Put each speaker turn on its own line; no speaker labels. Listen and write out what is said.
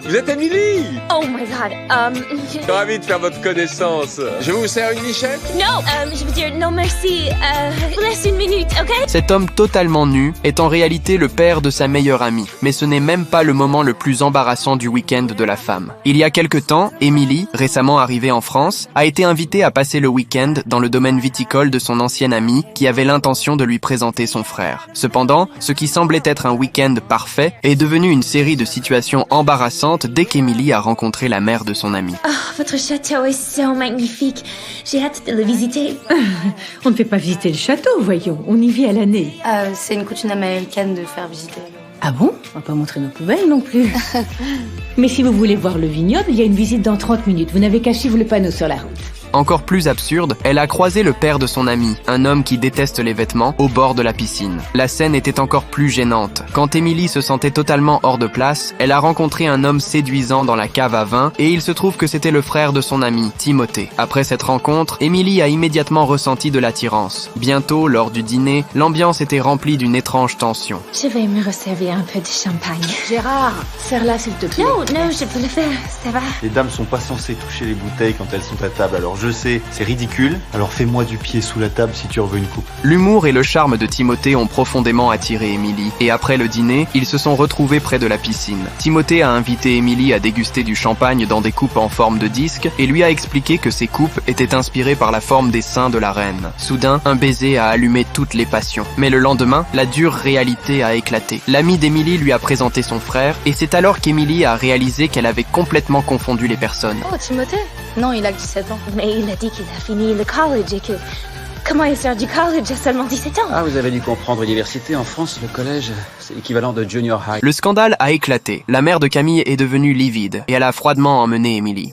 Vous êtes Emily?
Oh my god,
Ravi de faire votre connaissance. Je vous sers une lichette?
non, je veux dire, non merci, laisse une minute, ok?
Cet homme totalement nu est en réalité le père de sa meilleure amie. Mais ce n'est même pas le moment le plus embarrassant du week-end de la femme. Il y a quelque temps, Emily, récemment arrivée en France, a été invitée à passer le week-end dans le domaine viticole de son ancienne amie qui avait l'intention de lui présenter son frère. Cependant, ce qui semblait être un week-end parfait est devenu une série de situations embarrassantes dès qu'Emily a rencontré la mère de son amie.
Oh, votre château est so magnifique. J'ai hâte de le visiter.
On ne fait pas visiter le château, voyons. On y vit à l'année.
C'est une coutume américaine de faire visiter.
Ah bon? On va pas montrer nos poubelles non plus. Mais si vous voulez voir le vignoble, il y a une visite dans 30 minutes. Vous n'avez qu'à suivre le panneau sur la route.
Encore plus absurde, elle a croisé le père de son ami, un homme qui déteste les vêtements, au bord de la piscine. La scène était encore plus gênante. Quand Emily se sentait totalement hors de place, elle a rencontré un homme séduisant dans la cave à vin et il se trouve que c'était le frère de son ami, Timothée. Après cette rencontre, Emily a immédiatement ressenti de l'attirance. Bientôt, lors du dîner, l'ambiance était remplie d'une étrange tension.
Je vais me resservir un peu de champagne.
Gérard, serre-la s'il te plaît.
Non, je peux le faire, ça va.
Les dames sont pas censées toucher les bouteilles quand elles sont à table, alors je sais, c'est ridicule, alors fais-moi du pied sous la table si tu en veux une coupe.
L'humour et le charme de Timothée ont profondément attiré Emily, et après le dîner, ils se sont retrouvés près de la piscine. Timothée a invité Emily à déguster du champagne dans des coupes en forme de disque, et lui a expliqué que ces coupes étaient inspirées par la forme des seins de la reine. Soudain, un baiser a allumé toutes les passions. Mais le lendemain, la dure réalité a éclaté. L'ami d'Emily lui a présenté son frère, et c'est alors qu'Emily a réalisé qu'elle avait complètement confondu les personnes.
Oh, Timothée? Non, il a que 17 ans.
Mais il a dit qu'il a fini le college et que... Comment il sort du college à seulement 17 ans?
Ah, vous avez dû comprendre, l'université en France, le collège, c'est l'équivalent de junior high.
Le scandale a éclaté. La mère de Camille est devenue livide, et elle a froidement emmené Emily.